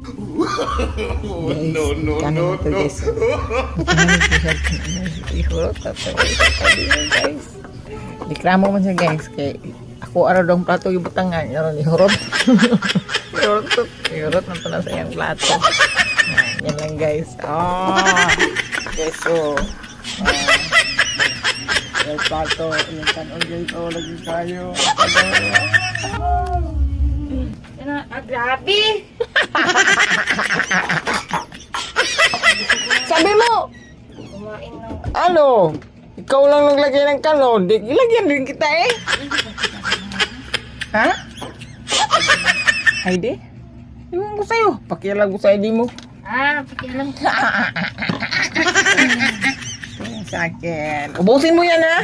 Guys, No, no, kanin no, ito no. guys. Kanin ito siya. Ihurot na ito. Guys. Dikramo man siya guys. Kay ako araw dong plato ibutangan. Ihurot. Ihurot na ito na sa iyang plato. Yan lang guys. Guys, so. Yung plato. Yung kanon guys. Lagi kayo. Grabe! Sabi mo! Kumain ng... Ano? Ikaw lang naglagay ng kanon. Di, ilagyan din kita eh. Ha? Heidi? Iwan ko sa'yo. Pakialam ko sa ID mo. Pakialam ko. Tingnan sa akin. Ubusin mo yan ha?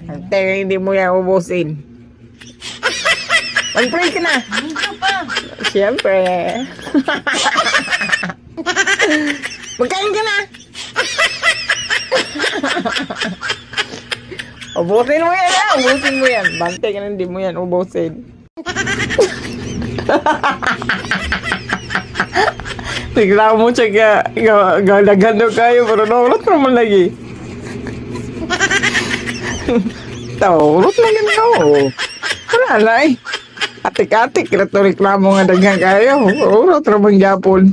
Hantay, hindi mo yan ubusin. Mag-pray ka na. Medyo pa. Siyempre. Magkain ka na. Ubusin mo yan ha. Ubusin mo yan. Bantay ka na, hindi mo yan ubusin. Tignan mo siya gaganda kayo pero naulot naman lagi. Taulot lang yan ako. Wala na eh. Atik-atik, reklamo nga daghan kayo. Urot naman yapon.